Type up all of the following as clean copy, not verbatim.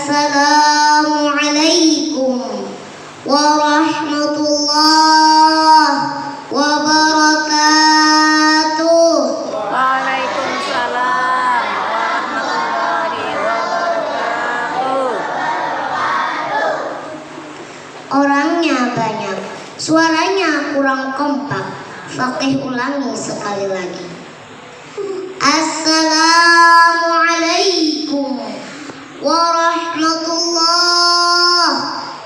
Assalamualaikum warahmatullahi wabarakatuh. Waalaikumsalam warahmatullahi wabarakatuh. Orangnya banyak, suaranya kurang kompak. Faqih ulangi sekali lagi. Assalamualaikum warahmatullahi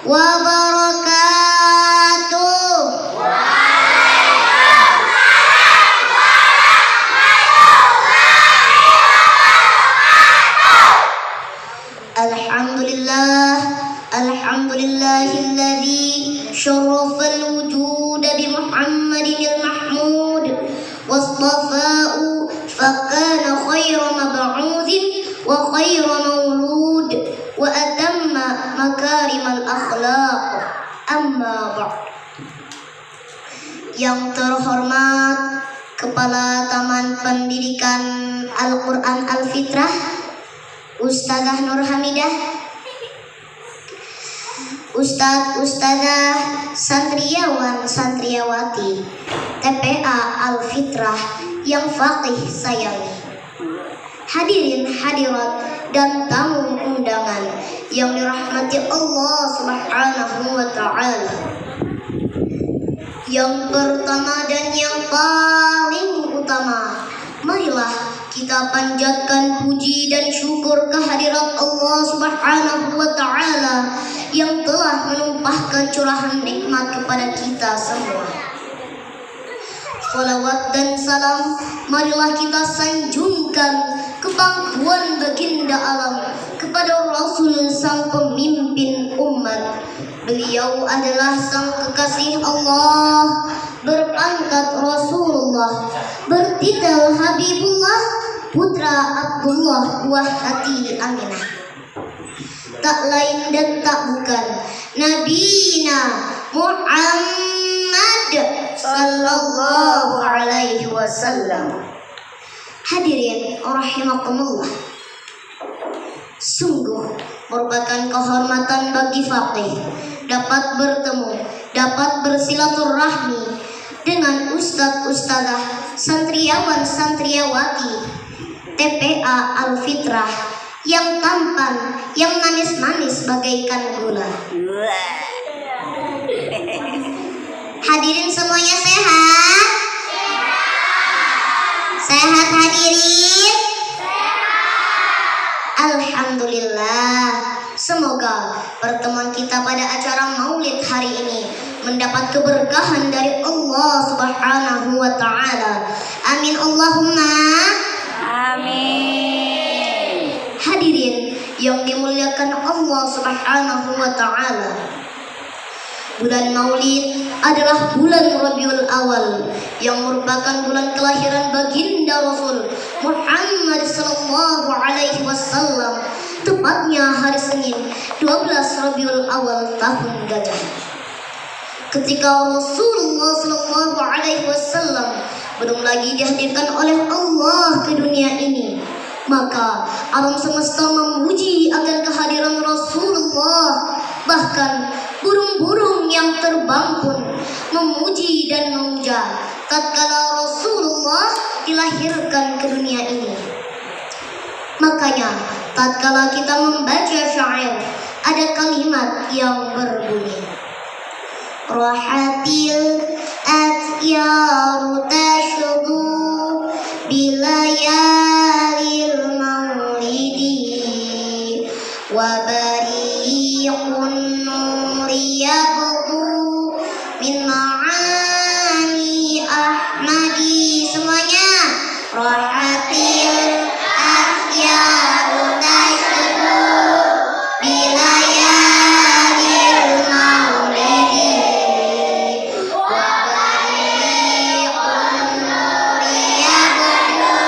wabarakatuh. Alhamdulillah, alhamdulillahilladzi syarrafal wujuda bi Muhammadin al-Mahmud wastafa'u fakana khayra mab'udhin wa khayra maulud wa atamma makarimal akhlaq. Amma ba'd. Yang terhormat Kepala Taman Pendidikan Al-Quran Al-Fitrah Ustazah Nur Hamidah, Ustazah Santriawan Santriawati TPA Al-Fitrah yang faqih sayangi, hadirin hadirat dan tamu undangan yang dirahmati Allah Subhanahu wa ta'ala. Yang pertama dan yang paling utama, marilah kita panjatkan puji dan syukur kehadirat Allah Subhanahu wa ta'ala yang telah menumpahkan curahan nikmat kepada kita semua. Salawat dan salam marilah kita sanjungkan ke pangkuan baginda alam, kepada Rasul sang pemimpin umat. Beliau adalah sang kekasih Allah, berpangkat Rasulullah, bertitel Habibullah, putra Abdullah, buah hati Aminah. Tak lain dan tak bukan Nabina Muhammad sallallahu alaihi wasallam. Hadirin rahimakumullah, sungguh merupakan kehormatan bagi faqih dapat bertemu, dapat bersilaturahmi dengan ustadz-ustadzah, santriawan santriawati TPA Al-Fitrah yang tampan, yang manis-manis bagaikan gula. Hadirin semuanya sehat? Sehat hadirin? Alhamdulillah. Semoga pertemuan kita pada acara Maulid hari ini mendapat keberkahan dari Allah Subhanahu wa ta'ala. Amin Allahumma Amin. Hadirin yang dimuliakan Allah Subhanahu wa ta'ala, bulan Maulid adalah bulan Rabiul Awal yang merupakan bulan kelahiran baginda Rasul Muhammad sallallahu alaihi wasallam, tepatnya hari Senin 12 Rabiul Awal tahun Gajah. Ketika Rasulullah sallallahu alaihi wasallam belum lagi dihadirkan oleh Allah ke dunia ini, maka alam semesta memuji akan kehadiran Rasulullah. Bahkan burung-burung yang terbang pun memuji dan memuja tatkala Rasulullah dilahirkan ke dunia ini. Makanya tatkala kita membaca syair, ada kalimat yang berbunyi, Rahatil atyaru tashdu bilayalil maulidi wa bariqun nuri yabdu min ma'ani ahmadi. Semuanya, Rahatil atyaru tashdu bilayalil maulidi wa bariqun nuri yabdu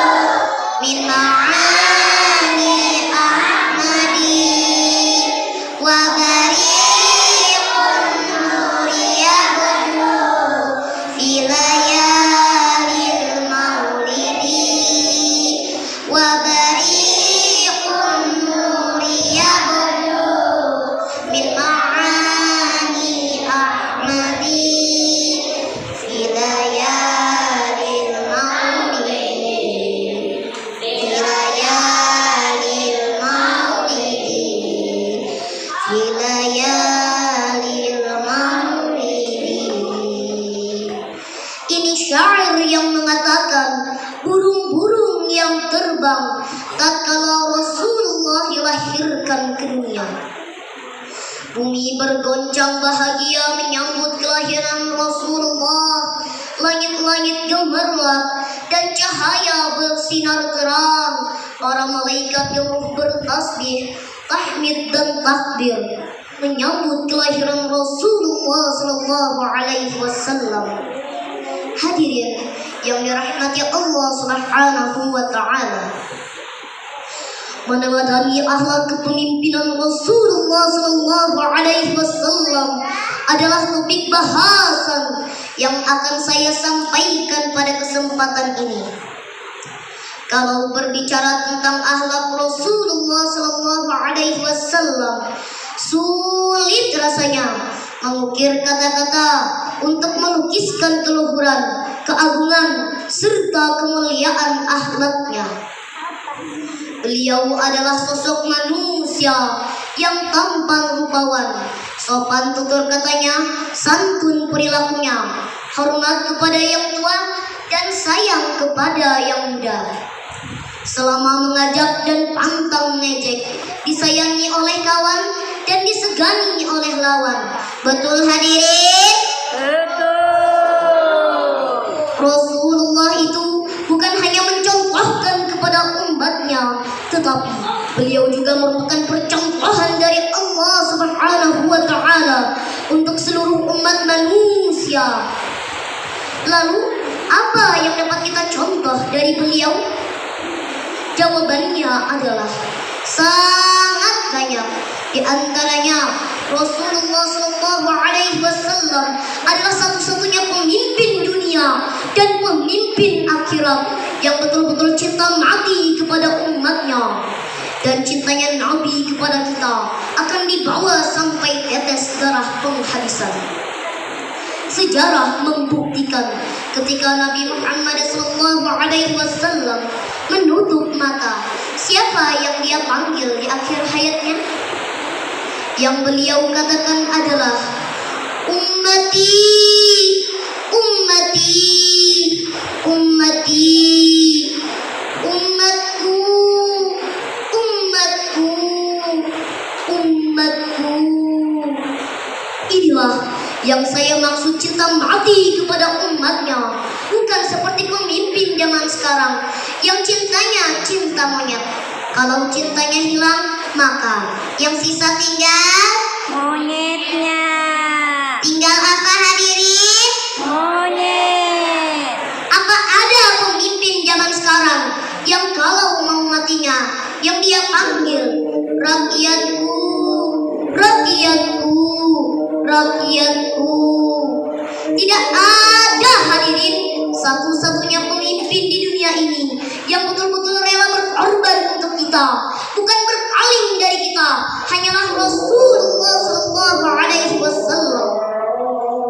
min ma'ani ahmadi terbang tatkala Rasulullah dilahirkan ke dunia. Bumi bergoncang bahagia menyambut kelahiran Rasulullah. Langit-langit gemerlap dan cahaya bersinar terang. Para malaikat gemuruh bertasbih, tahmid dan takbir menyambut kelahiran Rasulullah sallallahu alaihi wasallam. Hadirin yang dirahmati Allah Subhanahu wa taala, meneladani akhlak kepemimpinan Rasulullah sallallahu alaihi wasallam adalah topik bahasan yang akan saya sampaikan pada kesempatan ini. Kalau berbicara tentang akhlak Rasulullah sallallahu alaihi wasallam, sulit rasanya mengukir kata-kata untuk melukiskan keluhuran, keagungan, serta kemuliaan akhlaknya. Beliau adalah sosok manusia yang tampan rupawan, sopan tutur katanya, santun perilakunya, hormat kepada yang tua, dan sayang kepada yang muda. Selama mengajak dan pantang mengejek, disayangi oleh kawan dan disegani oleh lawan. Betul hadirin? Betul. Rasulullah itu bukan hanya mencontohkan kepada umatnya, tetapi beliau juga merupakan percontohan dari Allah Subhanahu wa taala untuk seluruh umat manusia. Lalu, apa yang dapat kita contoh dari beliau? Jawabannya adalah sangat banyak. Di antaranya, Rasulullah SAW adalah satu-satunya pemimpin dunia dan pemimpin akhirat yang betul-betul cinta mati kepada umatnya. Dan cintanya Nabi kepada kita akan dibawa sampai tetes darah penghabisan. Sejarah membuktikan ketika Nabi Muhammad SAW menutup mata, siapa yang dia panggil di akhir hayatnya? Yang beliau katakan adalah ummati, ummati, ummati, umatku, umatku, umatku. Inilah yang saya maksud cinta mati kepada umatnya, bukan seperti pemimpin zaman sekarang yang cintanya cinta monyet. Kalau cintanya hilang, maka yang sisa tinggal Monyetnya. tinggal apa hadirin? Monyet. Apa ada pemimpin zaman sekarang yang kalau mau matinya, yang dia panggil rakyatku, rakyatku, rakyatku? Tidak ada hadirin. Satu-satunya pemimpin di dunia ini yang betul-betul rela berkorban untuk kita, bukan berpaling dari kita, hanyalah Rasulullah SAW.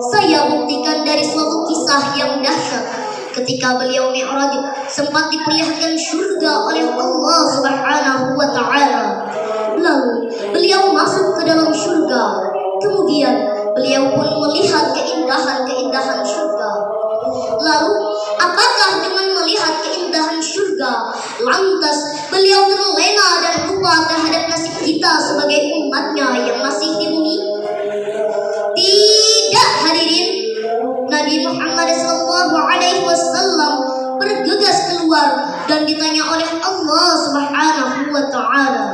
Saya buktikan dari suatu kisah yang dahsyat. Ketika beliau Mi'raj, sempat diperlihatkan surga oleh Allah Subhanahu wa taala. Lalu beliau masuk ke dalam surga. Kemudian beliau pun melihat keindahan-keindahan surga. Lalu apakah dengan melihat keindahan surga, lantas beliau terlena dan lupa terhadap nasib kita sebagai umatnya yang masih di bumi? Tidak hadirin. Nabi Muhammad SAW bergegas keluar dan ditanya oleh Allah Subhanahu wa taala,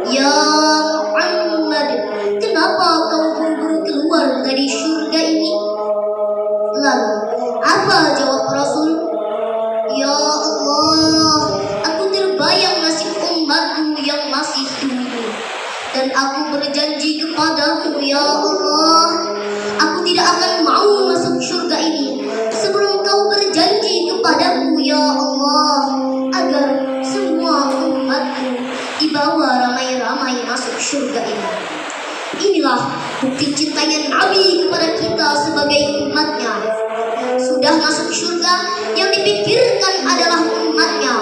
"Ya Muhammad, kenapa kau buru-buru keluar dari surga ini?" Lalu apa jawab Rasul? "Ya Allah, aku terbayang nasib umatku yang masih dulu, dan aku berjanji kepadamu, ya Allah, aku tidak akan mau masuk surga ini sebelum kau berjanji kepadamu, ya Allah, agar semua umatku dibawa ramai-ramai masuk surga ini." Inilah bukti cintanya Nabi kepada kita sebagai umatnya. Sudah masuk surga, yang dipikirkan adalah umatnya.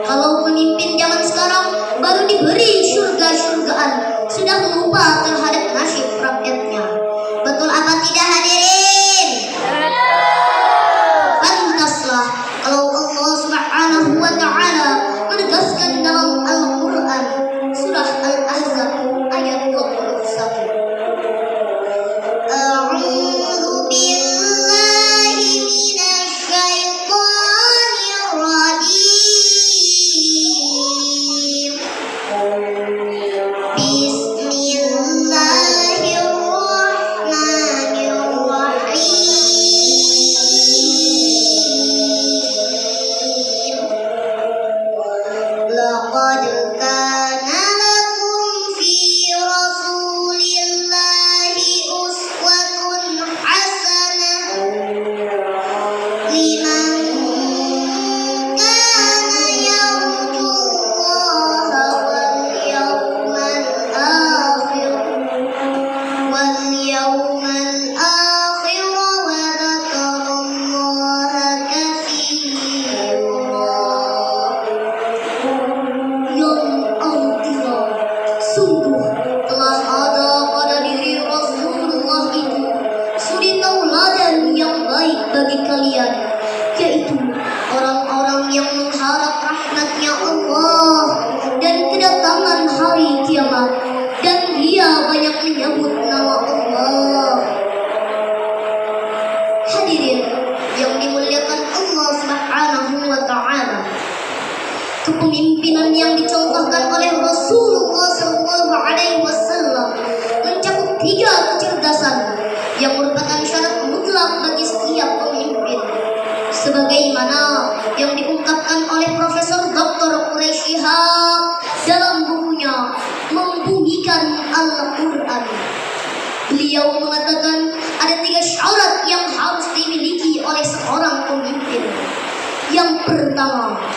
Kalau pemimpin zaman sekarang baru diberi surga-surgaan, sudah lupa terhadap nasib rakyatnya. Betul apa tidak hadirin? Pantaslah kalau Allah Subhanahu wa taala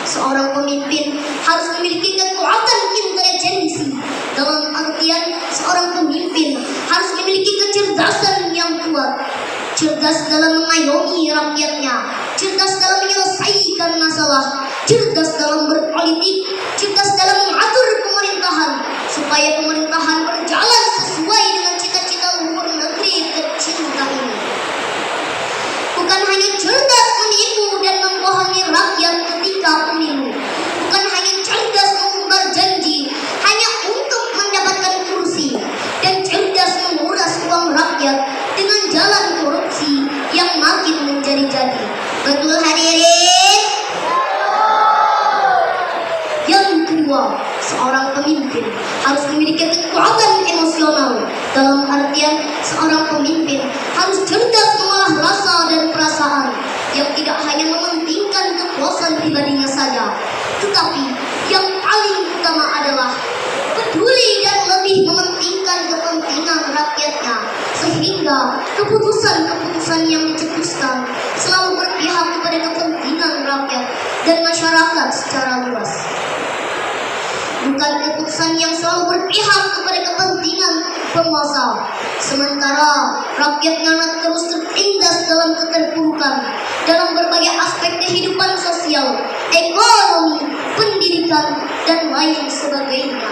seorang pemimpin harus memiliki kekuatan intelijensi. Dalam artian seorang pemimpin harus memiliki kecerdasan yang kuat. Cerdas dalam mengayomi rakyatnya, cerdas dalam menyelesaikan masalah, cerdas dalam berpolitik, cerdas dalam mengatur pemerintahan supaya pemerintahan berjalan sesuai dengan cita-cita luhur negeri tercinta ini. Bukan hanya cerdas menipu dan membohongi rakyat ketika pemilu, bukan hanya cerdas mengumbar janji hanya untuk mendapatkan kursi, dan cerdas menguras uang rakyat dengan jalan korupsi yang makin menjadi-jadi. Betul hadirin? Yang kedua, seorang pemimpin harus memiliki kekuatan emosional. Dalam artian seorang pemimpin harus cerdas mengolah rasa dan perasaan yang tidak hanya mementingkan kepuasan pribadinya saja, tetapi yang paling utama adalah peduli dan lebih mementingkan kepentingan rakyatnya, sehingga keputusan-keputusan yang dicetuskan selalu berpihak kepada kepentingan rakyat dan masyarakat secara luas. Bukan keputusan yang selalu berpihak kepada kepentingan penguasa, sementara rakyatnya terus tertindas dalam keterpurukan dalam berbagai aspek kehidupan sosial, ekonomi, pendidikan, dan lain sebagainya.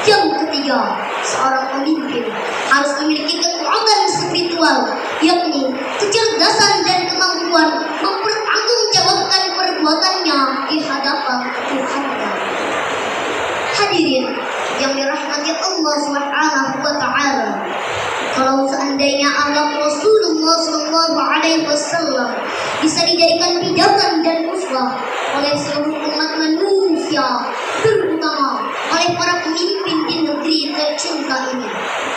Yang ketiga, seorang pemimpin harus memiliki kekuatan spiritual, yakni kecerdasan dan kemampuan mempertanggungjawabkan perbuatannya di hadapan Tuhannya. Hadirin yang dirahmati Allah Subhanahu wa taala, kalau seandainya ahlak Rasulullah sallallahu alaihi wasallam bisa dijadikan pijakan dan uswah oleh seluruh umat manusia, terutama oleh para pemimpin di negeri tercinta ini,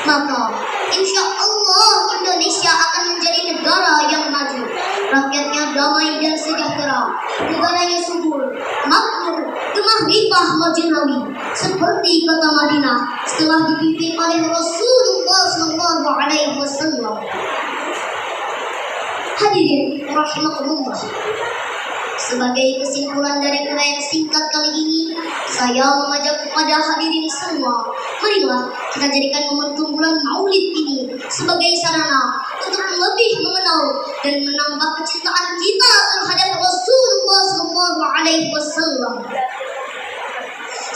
maka insya Allah Indonesia akan menjadi negara yang maju, rakyatnya damai dan sejahtera, negaranya subur, makmur, gemah ripah majunawi, seperti kota Madinah setelah dipimpin oleh Rasulullah sallallahu alaihi wasallam. Hadirin rahimakumullah, sebagai kesimpulan dari uraian singkat kali ini, saya mengajak kepada hadirin semua, marilah kita jadikan momentum bulan Maulid ini sebagai sarana untuk lebih mengenal dan menambah kecintaan kita terhadap Rasulullah SAW,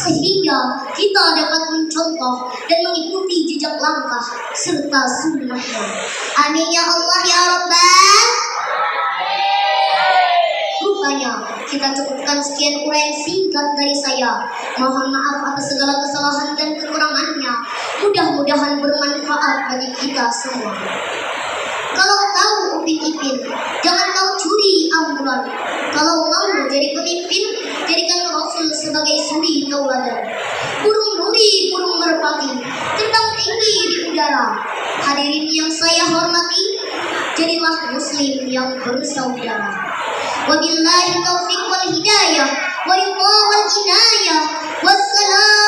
sehingga kita dapat mencontoh dan mengikuti jejak langkah serta sunnahnya. Amin ya Allah ya Rabbal. Rupanya kita cukupkan sekian uraian singkat dari saya. Mohon maaf atas segala kesalahan dan kekurangannya. Mudah-mudahan bermanfaat bagi kita semua. Kalau tahu Upin Ipin, jangan kau curi ambulan. Kalau mau jadi pemimpin, jadikan Rasul sebagai suri tauladan. Burung nuri, burung merpati, terbang tinggi di udara. Hadirin yang saya hormati, jadilah muslim yang bersaudara. Wabillahi taufiq wal hidayah wa ridha wal inayah. Wassalam.